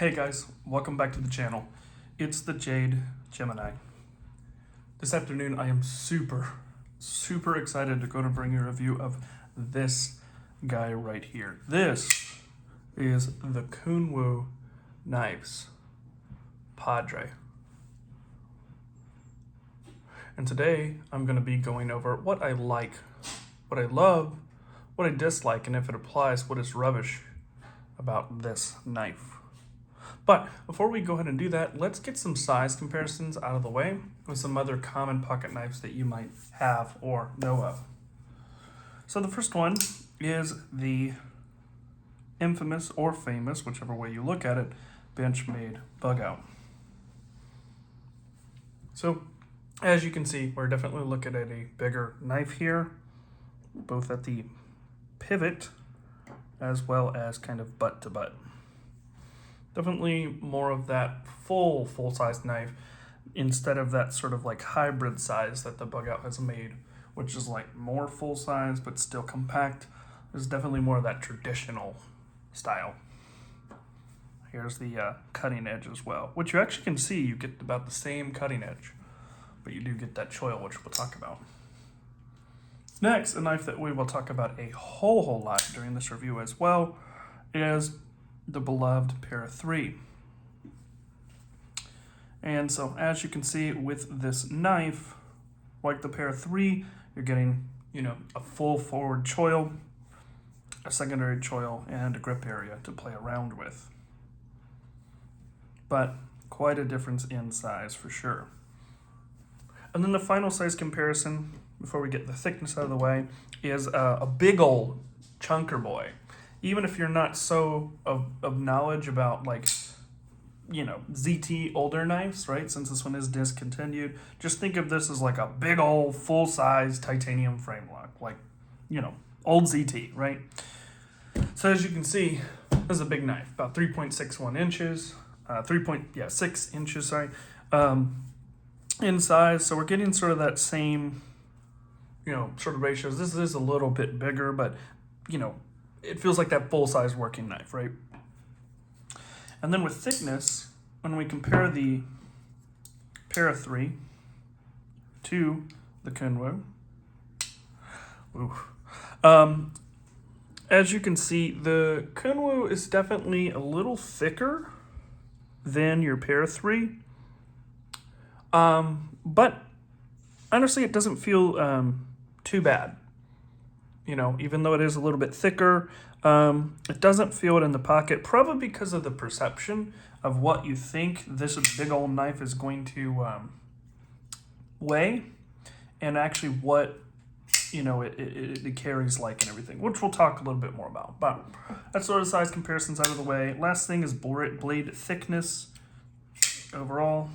Hey guys, welcome back to the channel. It's the Jade Gemini. This afternoon I am super excited to go to bring you a review of this guy right here. This is the Kunwu knives Padre. And today I'm going to be going over what I like, what I love, what I dislike, and if it applies, what is rubbish about this knife. But before we go ahead and do that, let's get some size comparisons out of the way with some other common pocket knives that you might have or know of. So the first one is the infamous or famous, whichever way you look at it, Benchmade bug out. So as you can see, we're definitely looking at a bigger knife here, both at the pivot as well as kind of butt to butt. Definitely more of that full-size knife instead of that sort of like hybrid size that the bug out has made, which is like more full size but still compact. There's definitely more of that traditional style. Here's the cutting edge as well, which you actually can see you get about the same cutting edge, but you do get that choil, which we'll talk about. Next, a knife that we will talk about a whole lot during this review as well is the beloved Para 3. And so as you can see with this knife, like the Para 3, you're getting, a full forward choil, a secondary choil, and a grip area to play around with. But quite a difference in size for sure. And then the final size comparison, before we get the thickness out of the way, is a big old chunker boy. Even if you're not so of knowledge about ZT older knives, right? Since this one is discontinued, just think of this as like a big old full-size titanium frame lock, old ZT, right? So as you can see, this is a big knife, about 3.61 inches, 6 inches, sorry, in size. So we're getting sort of that same, sort of ratios. This is a little bit bigger, but, it feels like that full-size working knife, right? And then with thickness, when we compare the Para 3 to the Kunwu, as you can see, the Kunwu is definitely a little thicker than your Para 3, but honestly, it doesn't feel too bad. Even though it is a little bit thicker, it doesn't feel it in the pocket, probably because of the perception of what you think this big old knife is going to weigh, and actually what it carries like and everything, which we'll talk a little bit more about. But that's sort of size comparisons out of the way. Last thing is blade thickness overall.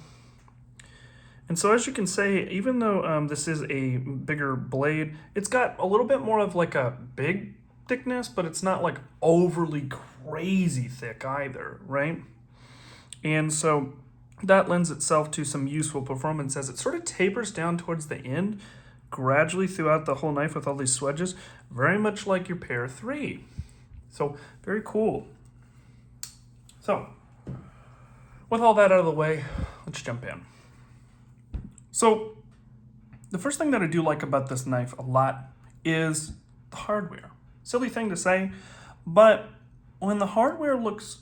And so as you can say, even though this is a bigger blade, it's got a little bit more of like a big thickness, but it's not like overly crazy thick either, right? And so that lends itself to some useful performance as it sort of tapers down towards the end, gradually throughout the whole knife with all these swedges, very much like your Para 3. So very cool. So with all that out of the way, let's jump in. So the first thing that I do like about this knife a lot is the hardware. Silly thing to say, but when the hardware looks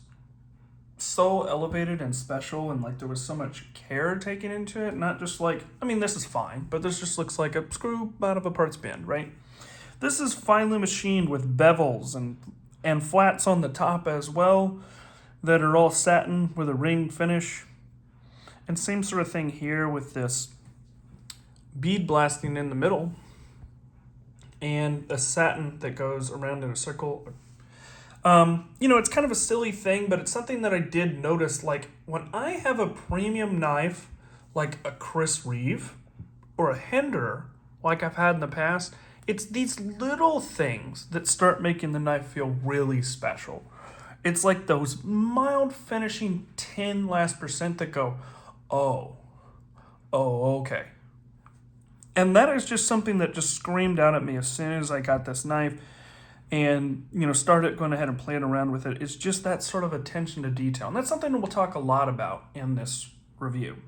so elevated and special and like there was so much care taken into it, not just this is fine, but this just looks like a screw out of a parts bin, right? This is finely machined with bevels and flats on the top as well that are all satin with a ring finish. And same sort of thing here with this bead blasting in the middle and a satin that goes around in a circle. It's kind of a silly thing, but it's something that I did notice. Like when I have a premium knife, like a Chris Reeve or a Hinderer, like I've had in the past, it's these little things that start making the knife feel really special. It's like those mild finishing 10 last percent that go, oh, okay. And that is just something that just screamed out at me as soon as I got this knife. and, you know, started going ahead and playing around with it, is just that sort of attention to detail. And that's something that we'll talk a lot about in this review.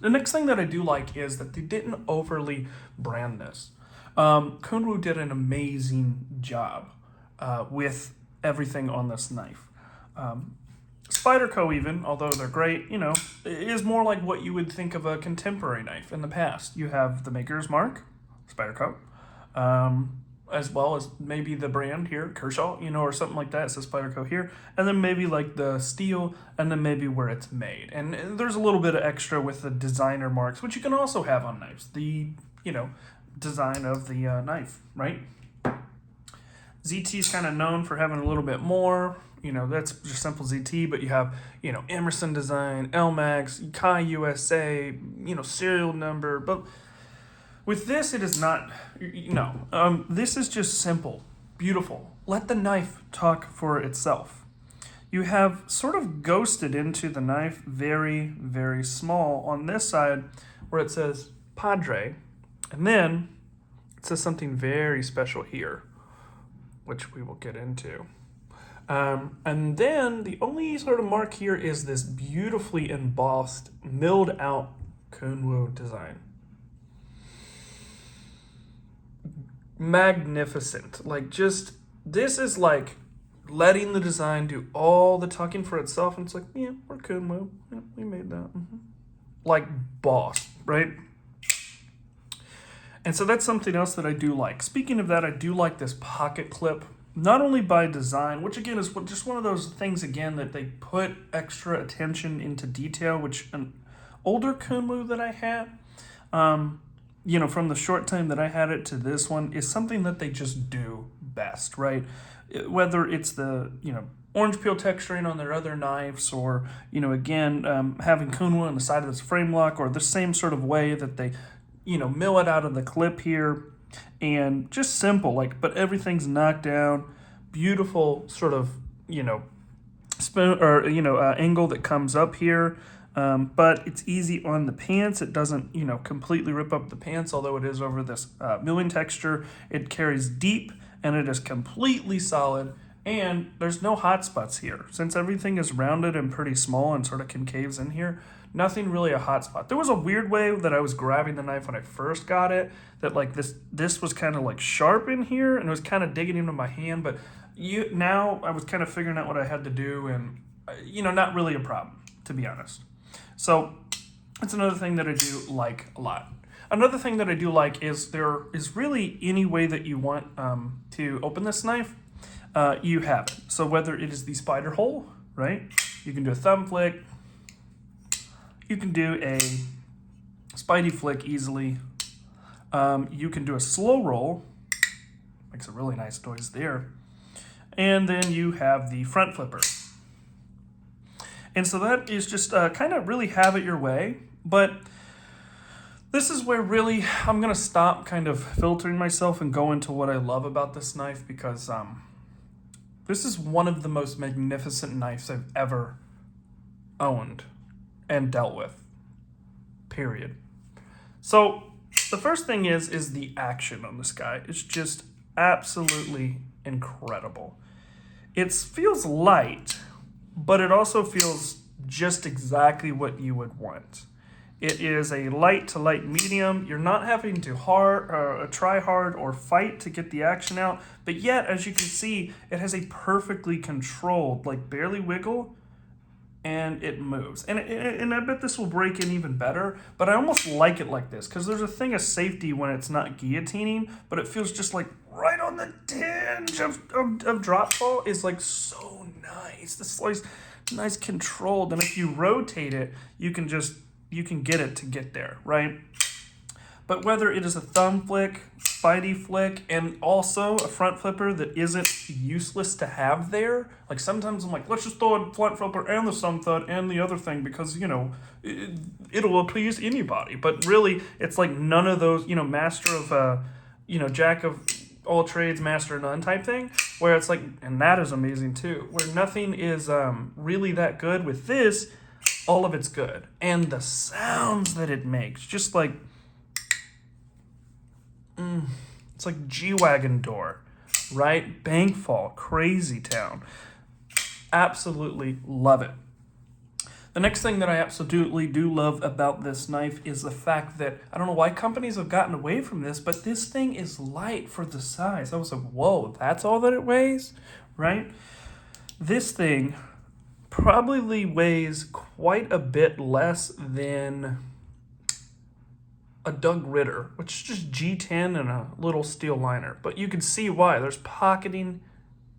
The next thing that I do like is that they didn't overly brand this. Kunwu did an amazing job with everything on this knife. Spyderco even, although they're great, you know, is more like what you would think of a contemporary knife in the past. You have the maker's mark, Spyderco, as well as maybe the brand here, Kershaw, you know, or something like that. It says Spyderco here. And then maybe like the steel, and then maybe where it's made. And there's a little bit of extra with the designer marks, which you can also have on knives. The, you know, design of the knife, right? ZT is kind of known for having a little bit more. You know, that's just simple ZT, but you have, you know, Emerson design, LMAX, Kai USA, you know, serial number. But with this, it is not, you know, this is just simple, beautiful. Let the knife talk for itself. You have sort of ghosted into the knife very, very small on this side where it says Padre, and then it says something very special here, which we will get into. And then the only sort of mark here is this beautifully embossed, milled out Kunwu design. Magnificent. Like, just, this is like letting the design do all the talking for itself. And it's like, yeah, we're Kunwu. Yeah, we made that. Like, boss, right? And so that's something else that I do like. Speaking of that, I do like this pocket clip. Not only by design, which again is just one of those things again that they put extra attention into detail, which an older Kunwu that I had, you know, from the short time that I had it to this one, is something that they just do best, right? Whether it's the, you know, orange peel texturing on their other knives, or, you know, again, having Kunwu on the side of this frame lock, or the same sort of way that they, you know, mill it out of the clip here. And just simple, like, but everything's knocked down, beautiful sort of, you know, spin or, you know, angle that comes up here. But it's easy on the pants. It doesn't, you know, completely rip up the pants, although it is over this milling texture. It carries deep, and it is completely solid. And there's no hot spots here. Since everything is rounded and pretty small and sort of concaves in here, nothing really a hot spot. There was a weird way that I was grabbing the knife when I first got it, that like this was kind of like sharp in here, and it was kind of digging into my hand. But now I was kind of figuring out what I had to do, and, you know, not really a problem, to be honest. So that's another thing that I do like a lot. Another thing that I do like is there is really any way that you want to open this knife, you have it. So whether it is the spider hole, right? You can do a thumb flick. You can do a Spidey flick easily. You can do a slow roll. Makes a really nice noise there. And then you have the front flipper. And so that is just kind of really have it your way. But this is where really I'm going to stop kind of filtering myself and go into what I love about this knife, because this is one of the most magnificent knives I've ever owned and dealt with, period. So the first thing is the action on this guy. It's just absolutely incredible. It feels light, but it also feels just exactly what you would want. It is a light to light medium. You're not having to try hard or fight to get the action out, but yet, as you can see, it has a perfectly controlled, like barely wiggle, and it moves. And I bet this will break in even better, but I almost like it like this, because there's a thing of safety when it's not guillotining, but it feels just like right on the tinge of drop fall is like so nice. This is nice controlled, and if you rotate it, you can get it to get there, right? But whether it is a thumb flick, Spidey flick, and also a front flipper that isn't useless to have there. Like sometimes I'm like, let's just throw a front flipper and the thumb thud and the other thing, because, you know, it'll please anybody. But really, it's like none of those, you know, master of, you know, jack of all trades, master of none type thing, where it's like, and that is amazing too, where nothing is really that good. With this, all of it's good. And the sounds that it makes, just like, it's like G-Wagon door. right? Bank fall, crazy town. Absolutely love it. The next thing that I absolutely do love about this knife is the fact that, I don't know why companies have gotten away from this, but this thing is light for the size. I was like, whoa, that's all that it weighs, right? This thing probably weighs quite a bit less than a Doug Ritter, which is just G10 and a little steel liner. But you can see why. There's pocketing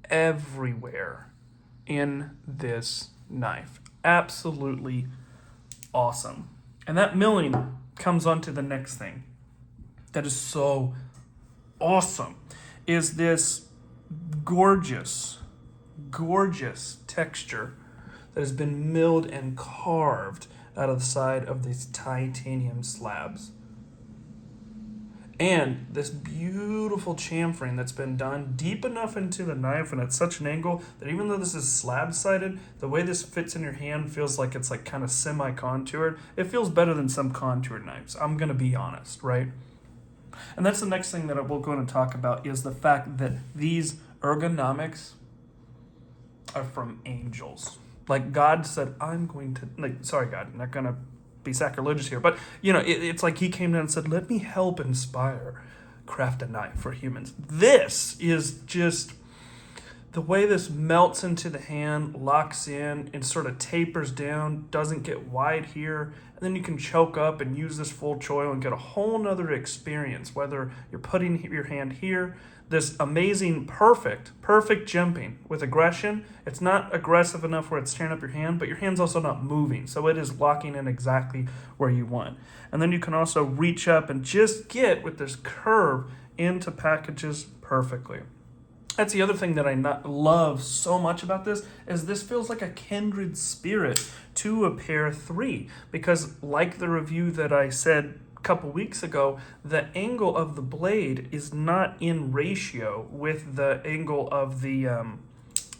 everywhere in this knife. Absolutely awesome. And that milling comes on to the next thing that is so awesome, is this gorgeous texture that has been milled and carved out of the side of these titanium slabs. And this beautiful chamfering that's been done deep enough into the knife and at such an angle that even though this is slab-sided, the way this fits in your hand feels like it's like kind of semi-contoured. It feels better than some contoured knives. I'm going to be honest, right? And that's the next thing that we're going to talk about is the fact that these ergonomics are from angels. Like God said, I'm going to, like, sorry God, I'm not going to be sacrilegious here, but you know, it's like he came down and said, let me help inspire, craft a knife for humans. This is just the way this melts into the hand, locks in, and sort of tapers down, doesn't get wide here, and then you can choke up and use this full choil and get a whole nother experience, whether you're putting your hand here, this amazing, perfect jumping with aggression. It's not aggressive enough where it's tearing up your hand, but your hand's also not moving, so it is locking in exactly where you want. And then you can also reach up and just get, with this curve, into packages perfectly. That's the other thing that I love so much about this, is this feels like a kindred spirit to a Pair 3, because like the review that I said couple weeks ago, the angle of the blade is not in ratio with the angle of the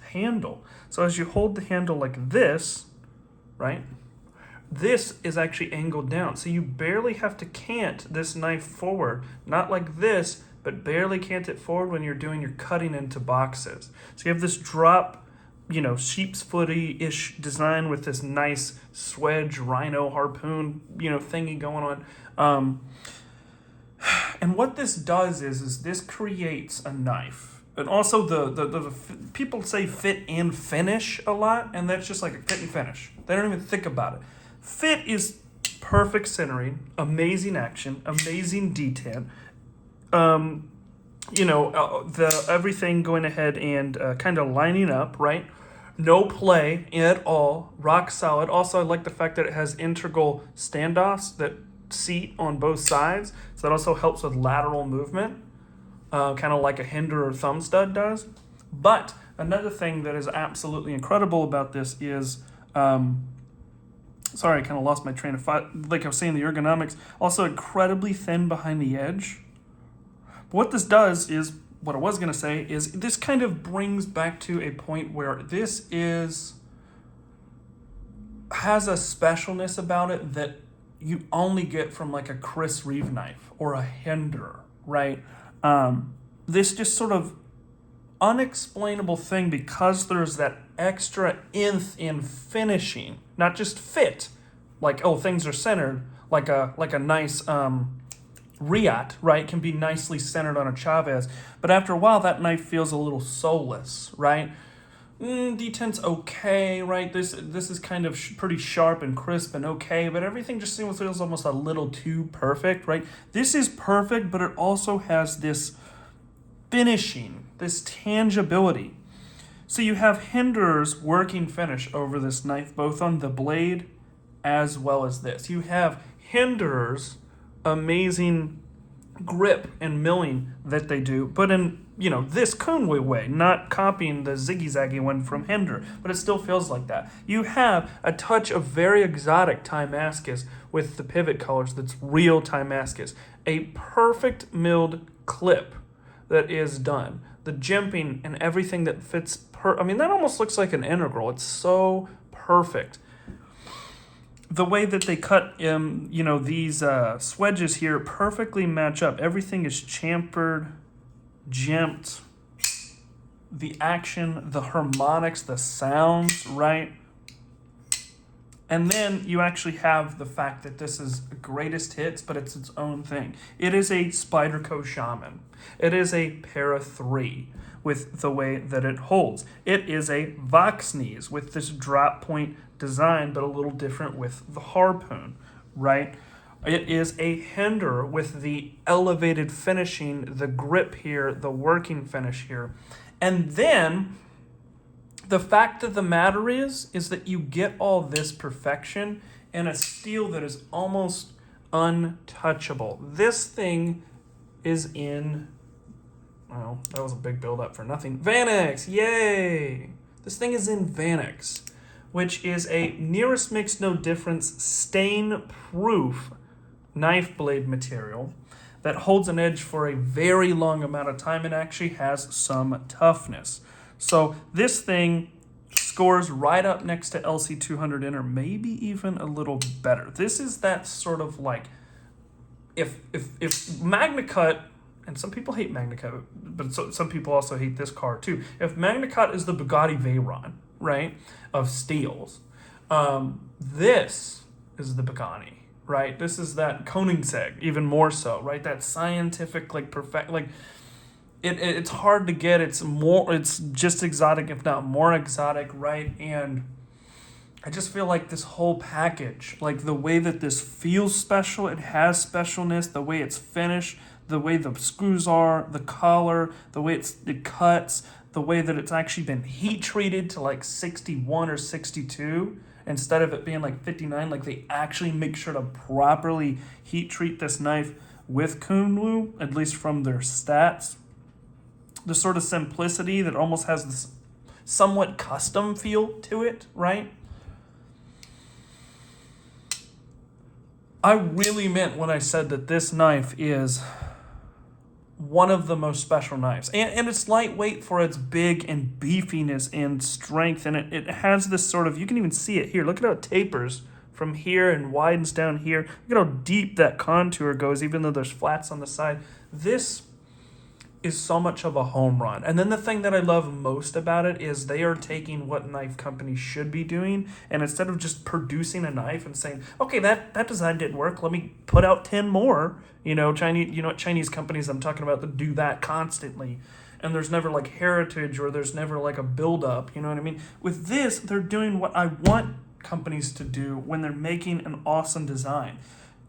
handle. So as you hold the handle like this, right, this is actually angled down. So you barely have to cant this knife forward, not like this, but barely cant it forward when you're doing your cutting into boxes. So you have this drop, you know, sheep's footy-ish design with this nice swedge, rhino, harpoon, you know, thingy going on. And what this does is this creates a knife. And also the people say fit and finish a lot, and that's just like a fit and finish. They don't even think about it. Fit is perfect centering, amazing action, amazing detent. You know, the everything going ahead and kind of lining up, right? No play at all, rock solid. Also, I like the fact that it has integral standoffs that seat on both sides, so that also helps with lateral movement, kind of like a Hinderer thumb stud does. But another thing that is absolutely incredible about this is, sorry, I kind of lost my train of thought. Like I was saying, the ergonomics, also incredibly thin behind the edge. But what this does is, what I was going to say is, this kind of brings back to a point where this has a specialness about it that you only get from like a Chris Reeve knife or a Hinderer, right? This just sort of unexplainable thing, because there's that extra nth in finishing, not just fit, like, oh, things are centered, like a nice Riot, right, can be nicely centered on a Chavez, but after a while that knife feels a little soulless, right? Detent's okay, right? This is kind of pretty sharp and crisp and okay, but everything just feels almost a little too perfect, right? This is perfect, but it also has this finishing, this tangibility. So you have Hinderer's working finish over this knife, both on the blade as well as this. You have Hinderer's amazing grip and milling that they do, but in, you know, this Kunwu way, not copying the ziggy-zaggy one from Hinderer, but it still feels like that. You have a touch of very exotic timascus with the pivot colors that's real timascus. A perfect milled clip that is done. The jimping and everything that fits, I mean, that almost looks like an integral. It's so perfect. The way that they cut, you know, these swedges here perfectly match up. Everything is chamfered, jimped, the action, the harmonics, the sounds, right? And then you actually have the fact that this is greatest hits, but it's its own thing. It is a Spyderco Shaman. It is a Para 3 with the way that it holds. It is a Vox knees with this drop point design, but a little different with the harpoon, right? It is a Hinderer with the elevated finishing, the grip here, the working finish here. And then the fact of the matter is that you get all this perfection in a steel that is almost untouchable. This thing is in, well, that was a big build up for nothing. Vanix, yay! This thing is in Vanix, which is a nearest makes no difference stain-proof knife blade material that holds an edge for a very long amount of time and actually has some toughness. So this thing scores right up next to LC200N or maybe even a little better. This is that sort of like, if MagnaCut, and some people hate MagnaCut, but some people also hate this car too. If MagnaCut is the Bugatti Veyron, right, of steels, this is the Pagani, right? This is that Koenigsegg, even more so, right? That scientific, like perfect, like it's hard to get. It's just exotic, if not more exotic, right? And I just feel like this whole package, like the way that this feels special, it has specialness, the way it's finished, the way the screws are, the collar, the way it cuts, the way that it's actually been heat treated to like 61 or 62 instead of it being like 59. Like they actually make sure to properly heat treat this knife with Kunwu, at least from their stats. The sort of simplicity that almost has this somewhat custom feel to it, right? I really meant when I said that this knife is one of the most special knives. And it's lightweight for its big and beefiness and strength. And it has this sort of, you can even see it here. Look at how it tapers from here and widens down here. Look at how deep that contour goes, even though there's flats on the side. This is so much of a home run. And then the thing that I love most about it is they are taking what knife companies should be doing, and instead of just producing a knife and saying, okay, that design didn't work, let me put out 10 more, Chinese companies I'm talking about that do that constantly, and there's never like heritage or there's never like a build-up, you know what I mean? With this, they're doing what I want companies to do when they're making an awesome design.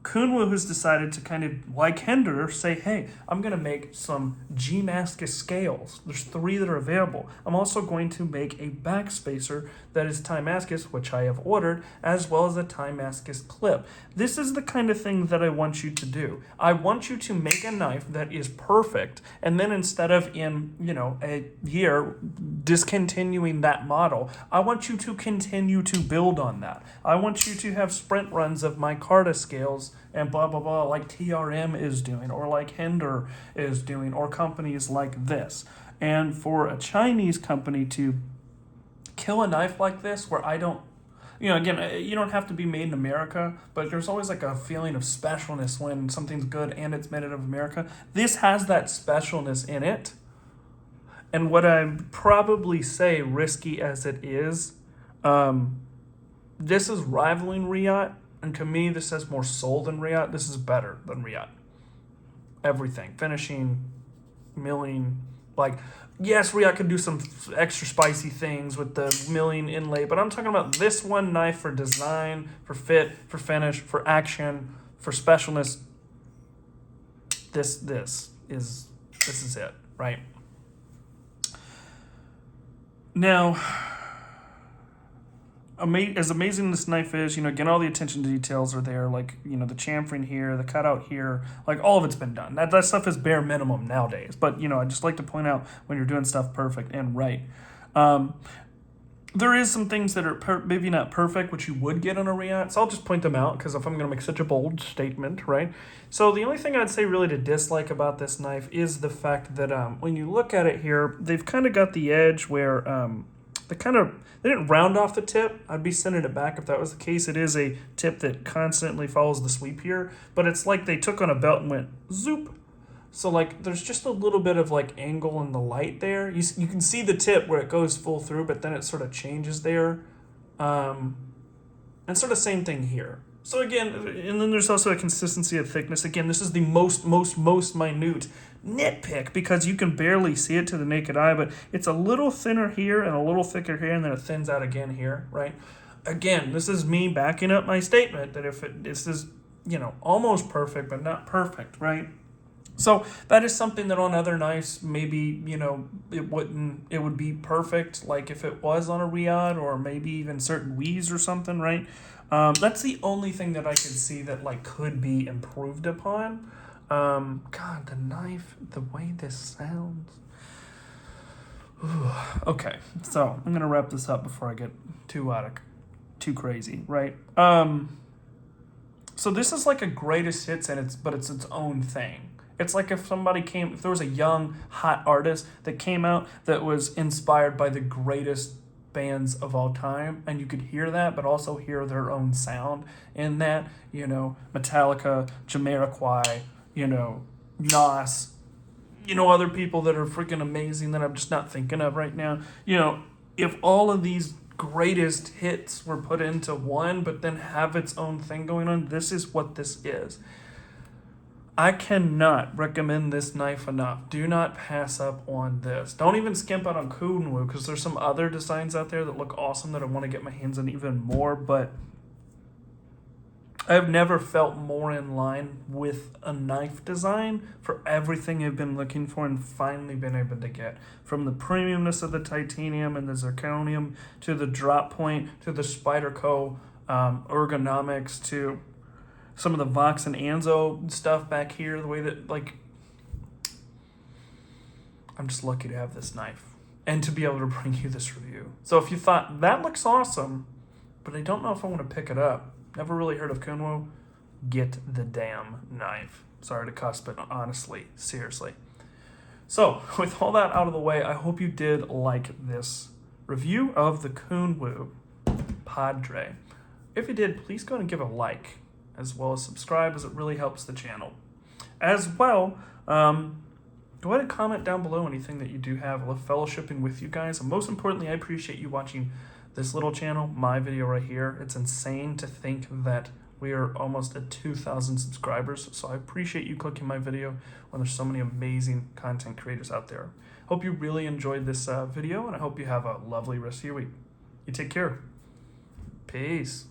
Kunwu has decided to kind of, like Hinderer, say, hey, I'm going to make some Timascus scales. There's 3 that are available. I'm also going to make a backspacer that is timascus, which I have ordered, as well as a timascus clip. This is the kind of thing that I want you to do. I want you to make a knife that is perfect, and then instead of in, a year discontinuing that model, I want you to continue to build on that. I want you to have sprint runs of micarta scales and blah, blah, blah, like TRM is doing, or like Hinderer is doing, or companies like this. And for a Chinese company to kill a knife like this, where I don't, again, you don't have to be made in America, but there's always like a feeling of specialness when something's good and it's made out of America. This has that specialness in it. And what I'd probably say, risky as it is, this is rivaling Riot. And to me, this has more soul than Riot. This is better than Riot. Everything. Finishing, milling. Like, yes, Riot could do some extra spicy things with the milling inlay, but I'm talking about this one knife for design, for fit, for finish, for action, for specialness. This is it, right? Now, as amazing this knife is, again, all the attention to details are there, like, the chamfering here, the cutout here, like, all of it's been done. That stuff is bare minimum nowadays, but, I just like to point out when you're doing stuff perfect and right. There is some things that are maybe not perfect, which you would get on a Riot, so I'll just point them out, because if I'm going to make such a bold statement, right? So the only thing I'd say really to dislike about this knife is the fact that when you look at it here, they've kind of got the edge where they didn't round off the tip. I'd be sending it back if that was the case. It is a tip that constantly follows the sweep here, but it's like they took on a belt and went zoop, So like there's just a little bit of like angle in the light there. You can see the tip where it goes full through, but then it sort of changes there. And sort of same thing here. So again, and then there's also a consistency of thickness. Again, this is the most minute nitpick because you can barely see it to the naked eye, but it's a little thinner here and a little thicker here, and then it thins out again here, right? Again, this is me backing up my statement that this is, almost perfect, but not perfect, right? So that is something that on other knives, maybe, it would be perfect, like if it was on a Riyadh or maybe even certain Wies or something, right? That's the only thing that I could see that like could be improved upon. God, the knife, the way this sounds. Ooh, okay, so I'm gonna wrap this up before I get too crazy, right? So this is like a greatest hits, but it's its own thing. It's like if there was a young, hot artist that came out that was inspired by the greatest bands of all time, and you could hear that, but also hear their own sound in that, Metallica, Jamiroquai, Nas, other people that are freaking amazing that I'm just not thinking of right now. If all of these greatest hits were put into one, but then have its own thing going on, this is what this is. I cannot recommend this knife enough. Do not pass up on this. Don't even skimp out on Kunwu, because there's some other designs out there that look awesome that I want to get my hands on even more, but I've never felt more in line with a knife design for everything I've been looking for and finally been able to get. From the premiumness of the titanium and the zirconium to the drop point to the Spyderco ergonomics to some of the Vox and Anzo stuff back here, the way that, like, I'm just lucky to have this knife and to be able to bring you this review. So if you thought, that looks awesome, but I don't know if I want to pick it up, never really heard of Kunwu, get the damn knife. Sorry to cuss, but honestly, seriously. So with all that out of the way, I hope you did like this review of the Kunwu Padre. If you did, please go ahead and give a like, as well as subscribe, as it really helps the channel. As well, go ahead and comment down below anything that you do have. I love fellowshipping with you guys, and most importantly, I appreciate you watching this little channel, my video right here. It's insane to think that we are almost at 2,000 subscribers, so I appreciate you clicking my video when there's so many amazing content creators out there. Hope you really enjoyed this video, and I hope you have a lovely rest of your week. You take care. Peace.